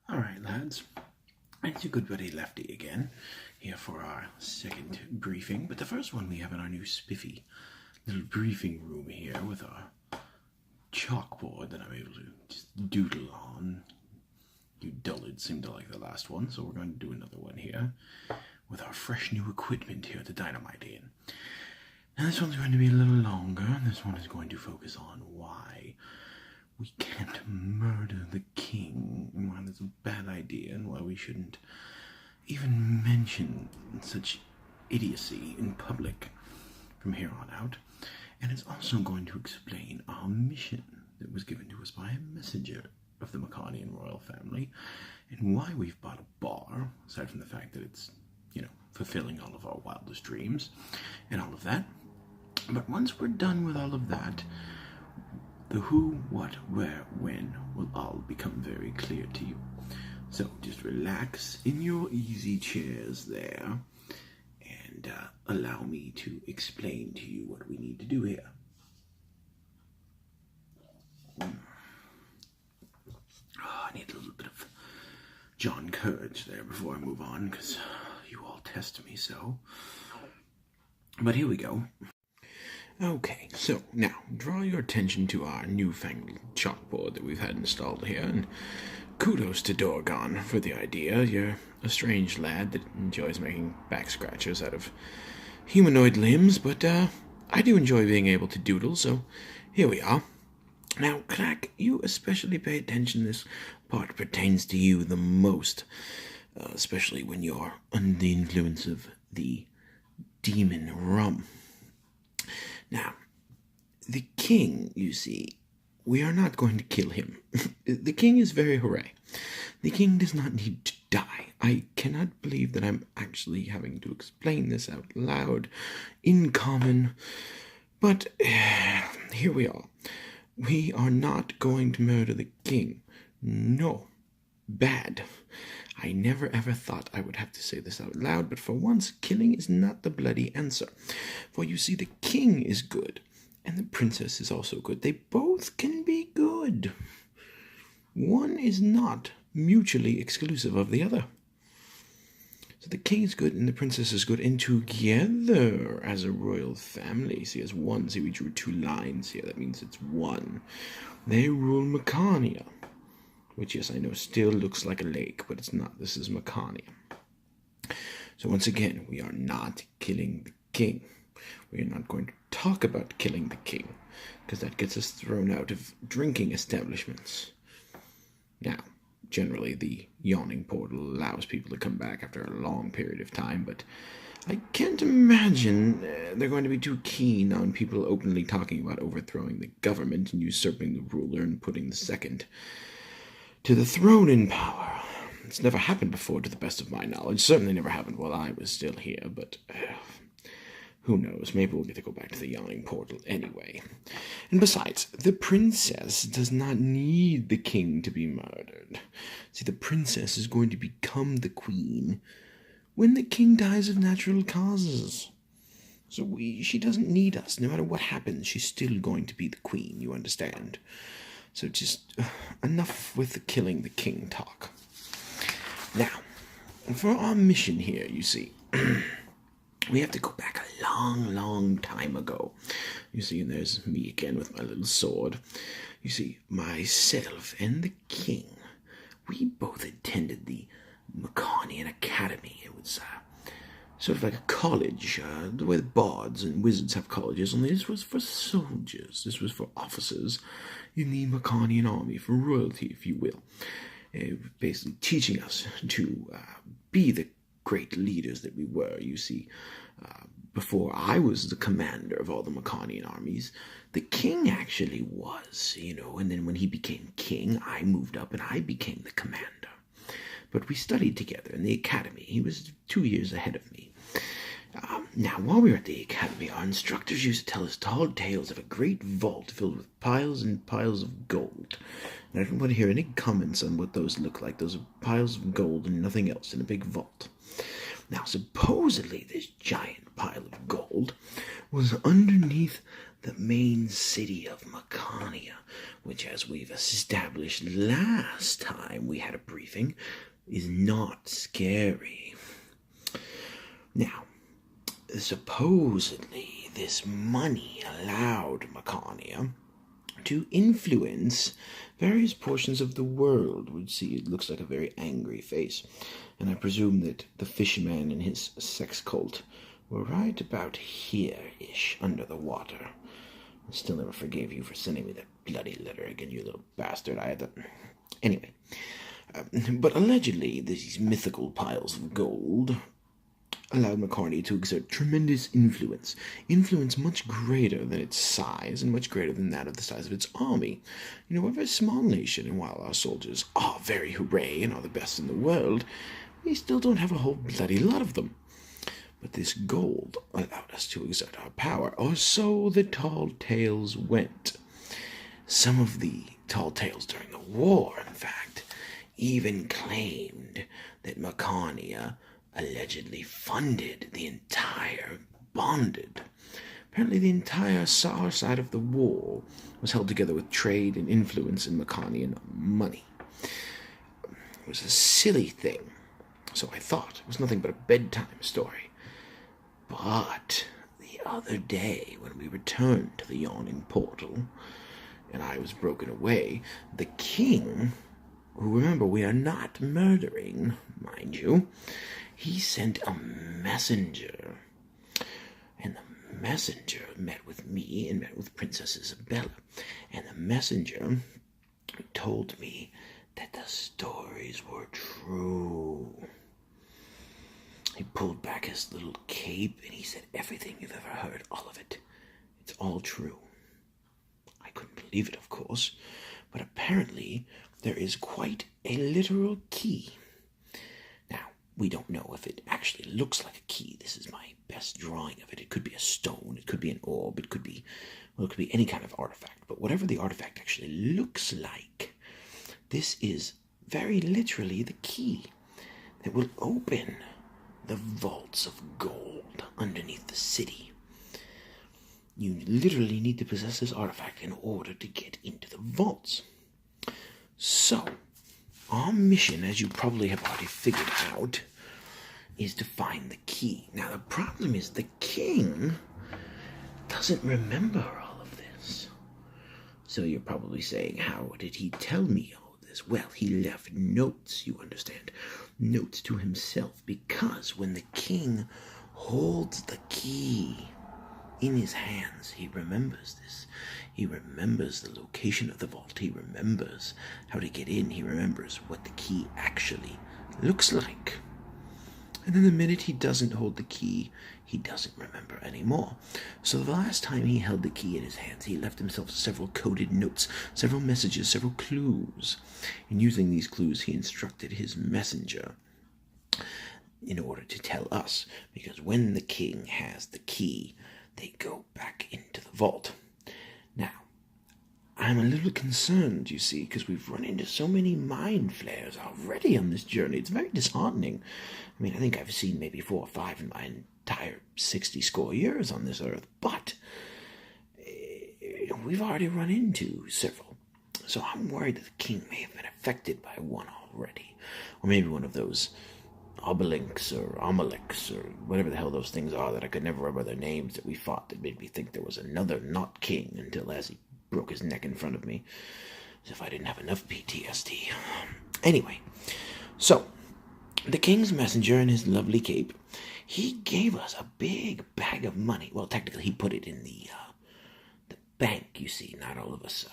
Alright, lads. It's your good buddy Lefty again, here for our second briefing. But the first one we have in our new spiffy little briefing room here with our chalkboard that I'm able to just doodle on. You dullards seem to like the last one, so we're going to do another one here with our fresh new equipment here at the Dynamite Inn. Now this one's going to be a little longer. This one is going to focus on why we can't murder the king, and why that's a bad idea, and why we shouldn't even mention such idiocy in public from here on out. And it's also going to explain our mission that was given to us by a messenger of the Macanian royal family, and why we've bought a bar, aside from the fact that it's, fulfilling all of our wildest dreams, and all of that. But once we're done with all of that, the who, what, where, when will all become very clear to you. So just relax in your easy chairs there and allow me to explain to you what we need to do here. Oh, I need a little bit of John Courage there before I move on, because you all test me so. But here we go. Okay, so now draw your attention to our newfangled chalkboard that we've had installed here, and kudos to Dorgon for the idea. You're a strange lad that enjoys making back scratchers out of humanoid limbs, but I do enjoy being able to doodle, so here we are. Now, Clack, you especially pay attention. This part pertains to you the most, especially when you're under the influence of the demon rum. Now, the king, you see, we are not going to kill him. The king is very hooray. The king does not need to die. I cannot believe that I'm actually having to explain this out loud, in common, but here we are. We are not going to murder the king. No. Bad. I never ever thought I would have to say this out loud, but for once, killing is not the bloody answer. For you see, the king is good, and the princess is also good. They both can be good. One is not mutually exclusive of the other. So the king is good, and the princess is good, and together as a royal family, see, as one, see, we drew two lines here, that means it's one. They rule Macania. Which, yes, I know still looks like a lake, but it's not. This is Macania. So once again, we are not killing the king. We are not going to talk about killing the king, because that gets us thrown out of drinking establishments. Now, generally, the yawning portal allows people to come back after a long period of time, but I can't imagine they're going to be too keen on people openly talking about overthrowing the government and usurping the ruler and putting the second to the throne in power. It's never happened before, to the best of my knowledge. Certainly never happened while I was still here, but who knows? Maybe we'll get to go back to the yawning portal anyway. And besides, the princess does not need the king to be murdered. See, the princess is going to become the queen when the king dies of natural causes. So she doesn't need us. No matter what happens, she's still going to be the queen, you understand? So just enough with the killing the king talk. Now, for our mission here, you see, we have to go back a long, long time ago. You see, and there's me again with my little sword. You see, myself and the king, we both attended the Macanian Academy. It was sort of like a college, the way the bards and wizards have colleges, only this was for soldiers. This was for officers in the Macanian army, for royalty, if you will. Basically teaching us to be the great leaders that we were. You see, before I was the commander of all the Macanian armies, the king actually was, and then when he became king, I moved up and I became the commander. But we studied together in the academy. He was 2 years ahead of me. Now, while we were at the academy, our instructors used to tell us tall tales of a great vault filled with piles and piles of gold. And I don't want to hear any comments on what those look like. Those are piles of gold and nothing else in a big vault. Now, supposedly, this giant pile of gold was underneath the main city of Makania, which, as we've established last time we had a briefing, is not scary. Now, supposedly this money allowed Makania to influence various portions of the world. Would see it looks like a very angry face, and I presume that the fishman and his sex cult were right about here-ish, under the water. I still never forgave you for sending me that bloody letter again, you little bastard. I had to... Anyway, but allegedly these mythical piles of gold allowed Makania to exert tremendous influence much greater than its size and much greater than that of the size of its army. You know, we're a very small nation, and while our soldiers are very hooray and are the best in the world, we still don't have a whole bloody lot of them. But this gold allowed us to exert our power, or so the tall tales went. Some of the tall tales during the war, in fact, even claimed that Makania allegedly funded the entire bonded. Apparently the entire our side of the war was held together with trade and influence in Makanian money. It was a silly thing, so I thought. It was nothing but a bedtime story. But the other day, when we returned to the yawning portal, and I was broken away, the king, who, remember, we are not murdering, mind you, he sent a messenger, and the messenger met with me and met with Princess Isabella, and the messenger told me that the stories were true. He pulled back his little cape and he said, everything you've ever heard, all of it, it's all true. I couldn't believe it, of course, but apparently there is quite a literal key. Now, we don't know if it actually looks like a key. This is my best drawing of it. It could be a stone, it could be an orb, it could be any kind of artifact. But whatever the artifact actually looks like, this is very literally the key that will open the vaults of gold underneath the city. You literally need to possess this artifact in order to get into the vaults. So, our mission, as you probably have already figured out, is to find the key. Now, the problem is the king doesn't remember all of this. So you're probably saying, how did he tell me all of this? Well, he left notes, you understand. Notes to himself, because when the king holds the key in his hands, he remembers this. He remembers the location of the vault. He remembers how to get in. He remembers what the key actually looks like. And then the minute he doesn't hold the key, he doesn't remember anymore. So the last time he held the key in his hands, he left himself several coded notes, several messages, several clues. And using these clues, he instructed his messenger in order to tell us, because when the king has the key, they go back into the vault. Now, I'm a little concerned, you see, because we've run into so many mind flayers already on this journey. It's very disheartening. I mean, I think I've seen maybe 4 or 5 in my entire 60-score years on this earth, but we've already run into several. So I'm worried that the king may have been affected by one already, or maybe one of those Obelinks or Amaleks or whatever the hell those things are that I could never remember their names that we fought that made me think there was another not king until as he broke his neck in front of me, as if I didn't have enough PTSD. Anyway, so the king's messenger in his lovely cape, he gave us a big bag of money. Well, technically he put it in the bank, you see. Not all of us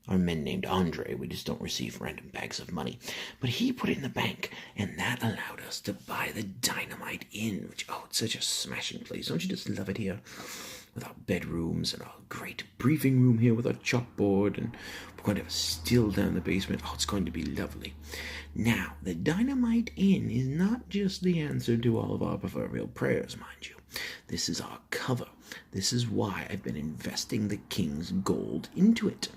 are men named Andre. We just don't receive random bags of money. But he put it in the bank, and that allowed us to buy the Dynamite Inn, which, oh, it's such a smashing place. Don't you just love it here? With our bedrooms and our great briefing room here with our chalkboard, and we're going to have a still down the basement. Oh, it's going to be lovely. Now, the Dynamite Inn is not just the answer to all of our proverbial prayers, mind you. This is our cover. This is why I've been investing the king's gold into it.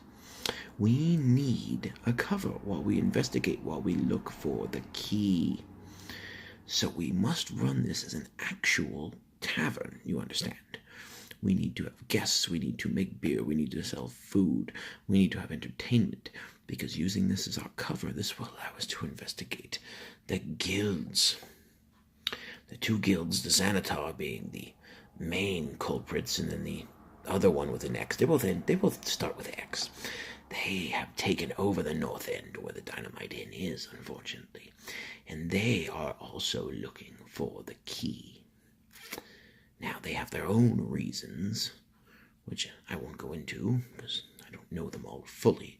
We need a cover while we investigate, while we look for the key. So we must run this as an actual tavern, you understand. We need to have guests, we need to make beer, we need to sell food, we need to have entertainment, because using this as our cover, this will allow us to investigate the guilds. The two guilds, the Xanatar being the main culprits, and then the other one with an X. They both start with X. They have taken over the North End, where the Dynamite Inn is, unfortunately. And they are also looking for the key. Now, they have their own reasons, which I won't go into, because I don't know them all fully.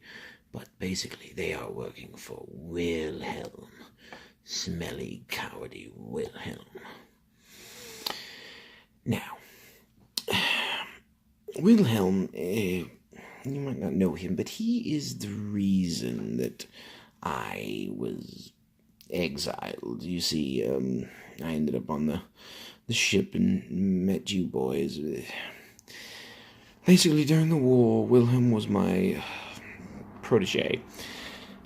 But basically, they are working for Wilhelm. Smelly, cowardly Wilhelm. Now, Wilhelm, you might not know him, but he is the reason that I was exiled. You see, I ended up on the ship and met you boys. Basically, during the war, Wilhelm was my protege.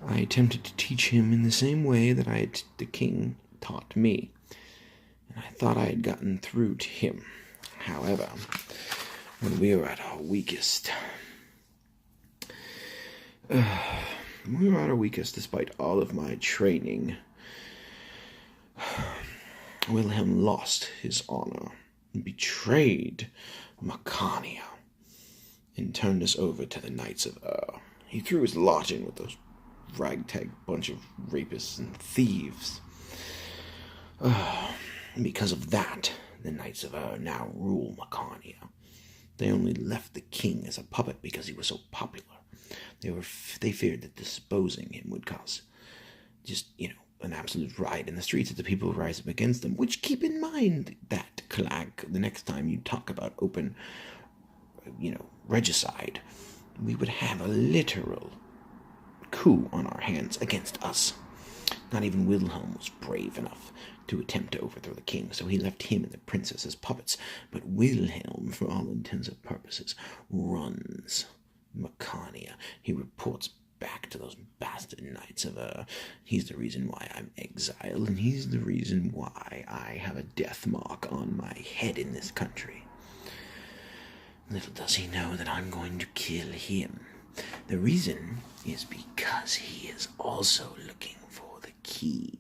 I attempted to teach him in the same way that the king taught me, and I thought I had gotten through to him. However, when we were at our weakest, despite all of my training, Wilhelm lost his honor and betrayed Macania and turned us over to the Knights of He threw his lot in with those ragtag bunch of rapists and thieves. And because of that, the Knights of now rule Macania. They only left the king as a puppet because he was so popular. They feared that disposing him would cause an absolute riot in the streets if the people would rise up against them. Which, keep in mind that, Clag, the next time you talk about open, regicide, we would have a literal coup on our hands against us. Not even Wilhelm was brave enough to attempt to overthrow the king, so he left him and the princess as puppets. But Wilhelm, for all intents and purposes, runs Macania. He reports back to those bastard Knights of He's the reason why I'm exiled, and he's the reason why I have a death mark on my head in this country. Little does he know that I'm going to kill him. The reason is because he is also looking for the key.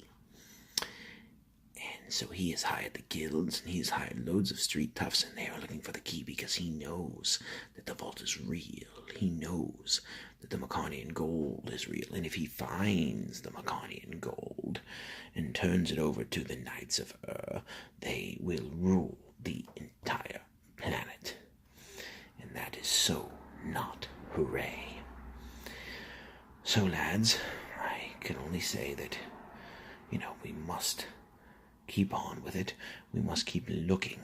And so he has hired the guilds, and he has hired loads of street toughs, and they are looking for the key because he knows that the vault is real. He knows that the Macanian gold is real. And if he finds the Macanian gold and turns it over to the Knights of they will rule the entire planet. And that is so not hooray. So, lads, I can only say that, we must keep on with it. We must keep looking.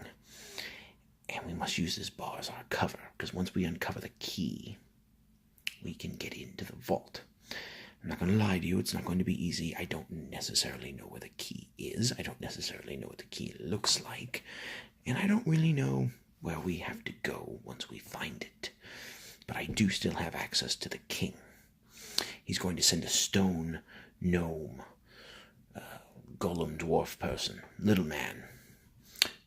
And we must use this bar as our cover, because once we uncover the key, we can get into the vault. I'm not going to lie to you, it's not going to be easy. I don't necessarily know where the key is. I don't necessarily know what the key looks like. And I don't really know where we have to go once we find it. But I do still have access to the king. He's going to send a stone gnome, golem dwarf person, little man.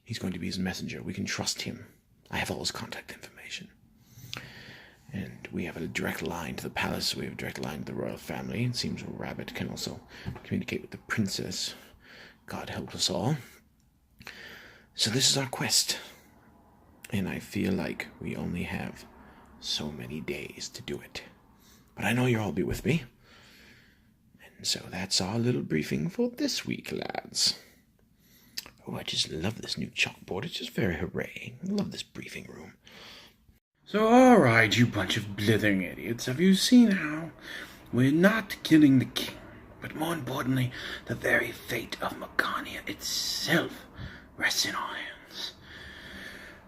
He's going to be his messenger. We can trust him. I have all his contact information. And we have a direct line to the palace. We have a direct line to the royal family. It seems Rabbit can also communicate with the princess. God help us all. So this is our quest. And I feel like we only have so many days to do it. But I know you'll all be with me. And so that's our little briefing for this week, lads. Oh, I just love this new chalkboard. It's just very hooray. I love this briefing room. So, alright, you bunch of blithering idiots, have you seen how we're not killing the king, but more importantly, the very fate of Macania itself rests in our hands?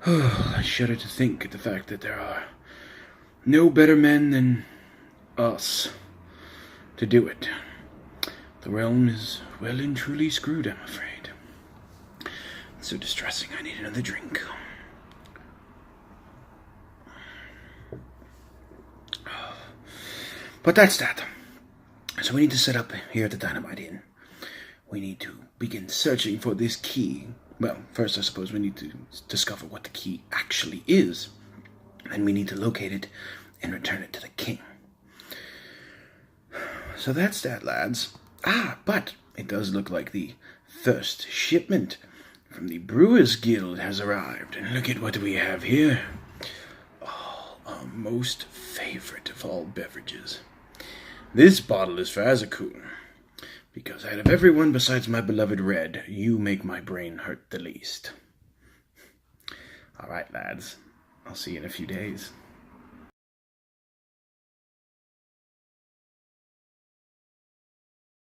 Oh, I shudder to think at the fact that there are no better men than us to do it. The realm is well and truly screwed, I'm afraid. It's so distressing, I need another drink. But that's that. So we need to set up here at the Dynamite Inn. We need to begin searching for this key Well, first I suppose we need to discover what the key actually is. And we need to locate it and return it to the king. So that's that, lads. But it does look like the first shipment from the Brewers Guild has arrived. And look at what we have here. Oh, our most favorite of all beverages. This bottle is for Azakun, because out of everyone besides my beloved Red, you make my brain hurt the least. All right, lads. I'll see you in a few days.